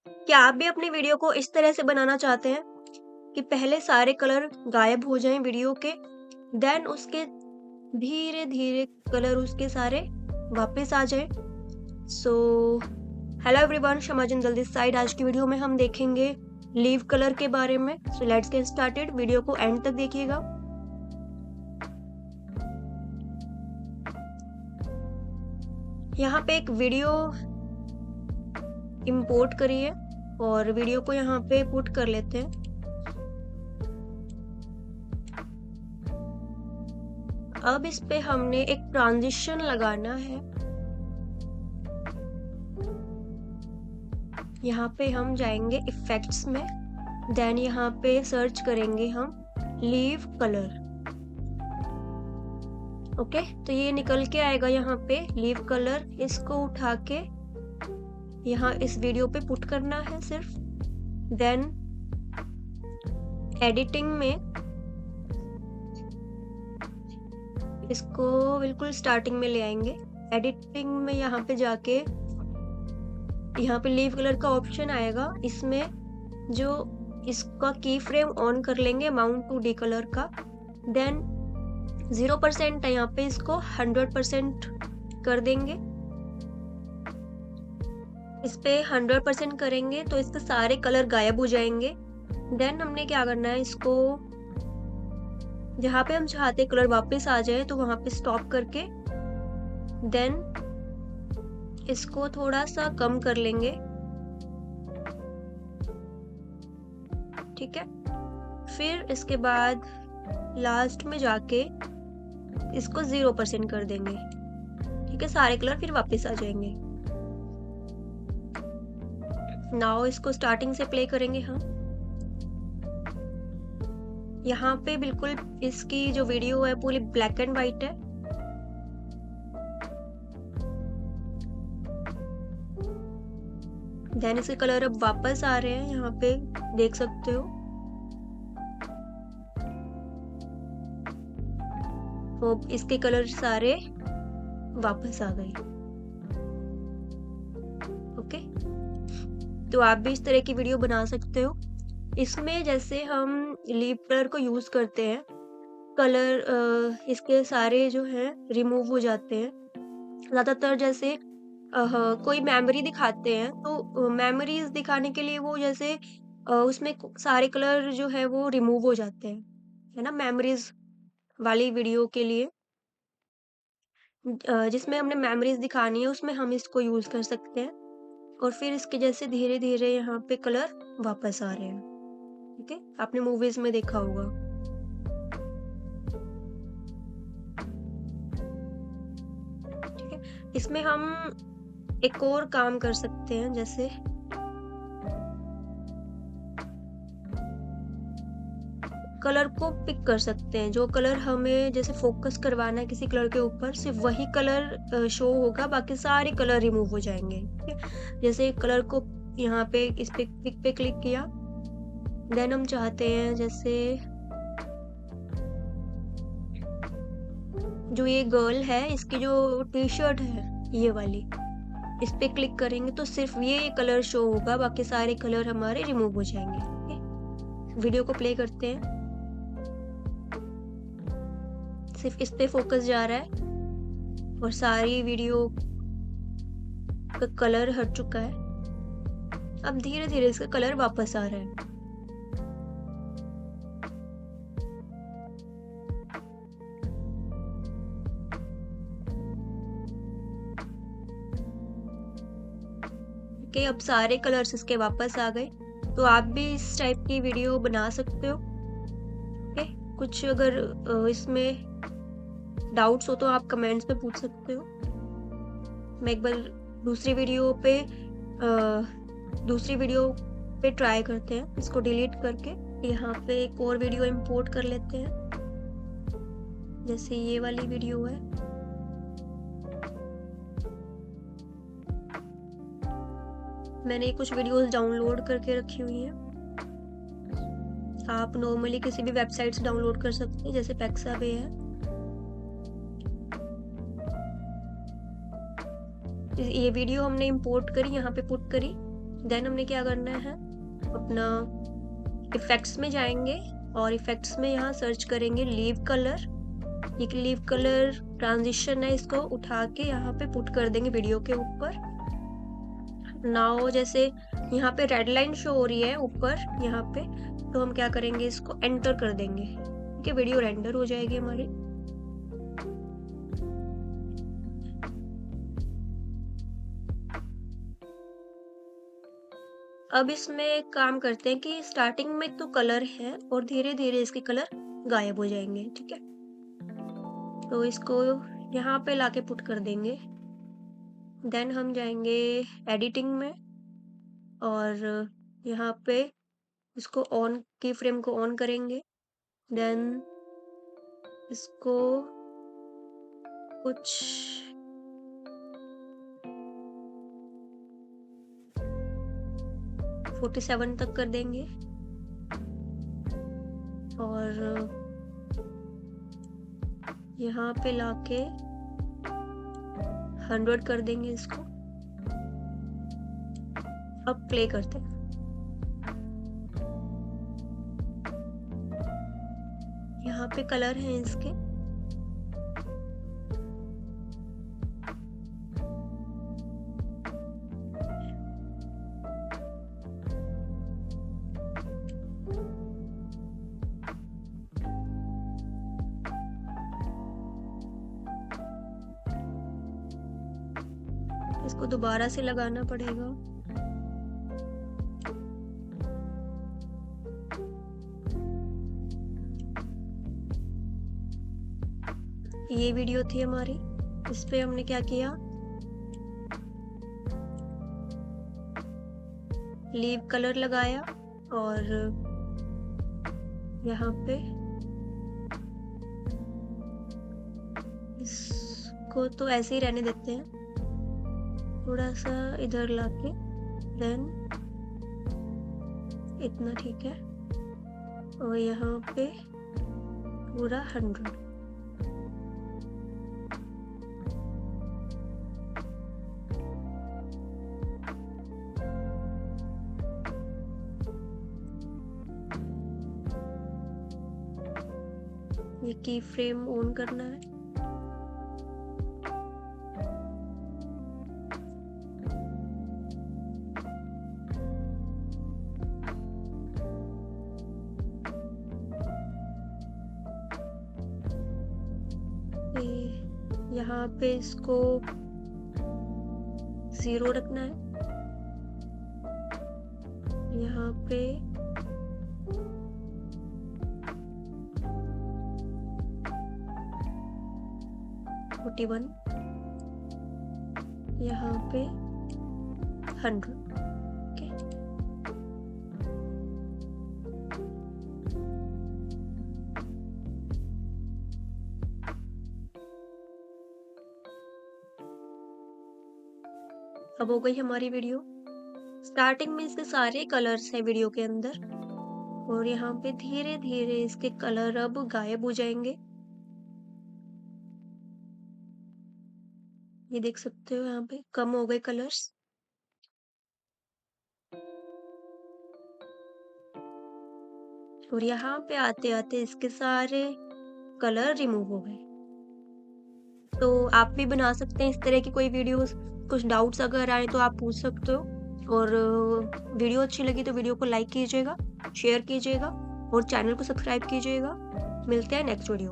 क्या आप भी अपनी वीडियो को इस तरह से बनाना चाहते हैं कि पहले सारे कलर गायब हो जाएं वीडियो के, देन उसके धीरे धीरे कलर उसके सारे वापस आ जाएं? So hello everyone, Shama Jindal this side. आज की वीडियो में हम देखेंगे लीव कलर के बारे में। So let's get started. Video को एंड तक देखिएगा। यहाँ पे एक वीडियो इंपोर्ट करिए और वीडियो को यहाँ पे पुट कर लेते हैं। अब इस पे हमने एक ट्रांजिशन लगाना है। यहाँ पे हम जाएंगे इफेक्ट्स में, देन यहाँ पे सर्च करेंगे हम लीव कलर। ओके, तो ये निकल के आएगा यहाँ पे लीव कलर। इसको उठा के यहाँ इस वीडियो पे पुट करना है सिर्फ। देन एडिटिंग में इसको बिल्कुल स्टार्टिंग में ले आएंगे। एडिटिंग में यहाँ पे जाके यहाँ पे लीव कलर का ऑप्शन आएगा। इसमें जो इसका की फ्रेम ऑन कर लेंगे माउंट टू डी कलर का। देन 0% है यहाँ पे, इसको 100% कर देंगे। इस पे 100% करेंगे तो इसके सारे कलर गायब हो जाएंगे। देन हमने क्या करना है, इसको जहाँ पे हम चाहते कलर वापस आ जाए तो वहां पे स्टॉप करके देन इसको थोड़ा सा कम कर लेंगे। ठीक है, फिर इसके बाद लास्ट में जाके इसको 0% कर देंगे। ठीक है, सारे कलर फिर वापस आ जाएंगे। नाउ इसको स्टार्टिंग से प्ले करेंगे हम। यहाँ पे बिल्कुल इसकी जो वीडियो है पूरी ब्लैक एंड व्हाइट है। देन इसके कलर अब वापस आ रहे हैं, यहाँ पे देख सकते हो। तो इसके कलर सारे वापस आ गए। ओके, तो आप भी इस तरह की वीडियो बना सकते हो। इसमें जैसे हम लीव कलर को यूज करते हैं, कलर इसके सारे जो है रिमूव हो जाते हैं। ज्यादातर जैसे कोई मेमोरी दिखाते हैं तो मेमोरीज दिखाने के लिए वो जैसे उसमें सारे कलर जो है वो रिमूव हो जाते हैं, है ना। मेमोरीज वाली वीडियो के लिए जिसमें हमने मेमोरीज दिखानी है उसमें हम इसको यूज कर सकते हैं। और फिर इसके जैसे धीरे धीरे यहाँ पे कलर वापस आ रहे हैं। ठीक है, आपने मूवीज में देखा होगा। ठीक है, इसमें हम एक और काम कर सकते हैं, जैसे कलर को पिक कर सकते हैं। जो कलर हमें जैसे फोकस करवाना है किसी कलर के ऊपर, सिर्फ वही कलर शो होगा, बाकी सारे कलर रिमूव हो जाएंगे। ठीक है, जैसे कलर को यहाँ पे इस पे पिक पे क्लिक किया, देन हम चाहते हैं जैसे जो ये गर्ल है इसकी जो टी शर्ट है ये वाली, इस पे क्लिक करेंगे तो सिर्फ ये कलर शो होगा, बाकी सारे कलर हमारे रिमूव हो जाएंगे। ठीक? वीडियो को प्ले करते हैं। सिर्फ इस पे फोकस जा रहा है और सारी वीडियो का कलर हट चुका है। अब धीरे धीरे इसका कलर वापस आ रहा है। अब सारे कलर्स इसके वापस आ गए। तो आप भी इस टाइप की वीडियो बना सकते हो। ओके, कुछ अगर इसमें डाउट्स हो तो आप कमेंट्स में पूछ सकते हो। मैं एक बार दूसरी वीडियो पे ट्राई करते हैं। इसको डिलीट करके यहाँ पे एक और वीडियो इंपोर्ट कर लेते हैं। जैसे ये वाली वीडियो है, मैंने कुछ वीडियोस डाउनलोड करके रखी हुई हैं। आप नॉर्मली किसी भी वेबसाइट से डाउनलोड कर सकते हैं, जैसे पेक्सावे है। ये वीडियो हमने इंपोर्ट करी, यहाँ पे पुट करी। देन हमने क्या करना है, अपना इफ़ेक्ट्स में जाएंगे और इफ़ेक्ट्स में यहाँ सर्च करेंगे लीव कलर। ये लीव कलर ट्रांजिशन है, इसको उठा के यहाँ पे पुट कर देंगे वीडियो के ऊपर। नाउ जैसे यहाँ पे रेड लाइन शो हो रही है ऊपर यहाँ पे, तो हम क्या करेंगे, इसको एंटर कर देंगे। ठीक है, वीडियो रेंडर हो जाएगी हमारी। अब इसमें एक काम करते हैं कि स्टार्टिंग में तो कलर है और धीरे धीरे इसके कलर गायब हो जाएंगे। ठीक है, तो इसको यहाँ पे लाके पुट कर देंगे। देन हम जाएंगे एडिटिंग में और यहाँ पे इसको ऑन की फ्रेम को ऑन करेंगे। देन इसको कुछ 47 तक कर देंगे और यहाँ पे लाके 100 कर देंगे इसको। अब प्ले करते हैं। यहाँ पे कलर हैं इसके, इसको दोबारा से लगाना पड़ेगा। ये वीडियो थी हमारी, इस पे हमने क्या किया, लीव कलर लगाया और यहाँ पे इसको तो ऐसे ही रहने देते हैं, थोड़ा सा इधर लाके, देन इतना ठीक है, और यहाँ पे पूरा 100। ये की फ्रेम ऑन करना है। यहाँ पे इसको 0 रखना है, यहाँ पे 41, यहाँ पे 100। ओके, अब हो गई हमारी वीडियो। स्टार्टिंग में इसके सारे कलर्स हैं वीडियो के अंदर और यहाँ पे धीरे धीरे इसके कलर अब गायब हो जाएंगे। ये देख सकते हो यहाँ पे कम हो गए कलर्स। और यहाँ पे आते आते इसके सारे कलर रिमूव हो गए। तो आप भी बना सकते हैं इस तरह की कोई वीडियोस। कुछ डाउट्स अगर आए तो आप पूछ सकते हो। और वीडियो अच्छी लगी तो वीडियो को लाइक कीजिएगा, शेयर कीजिएगा और चैनल को सब्सक्राइब कीजिएगा। मिलते हैं नेक्स्ट वीडियो में।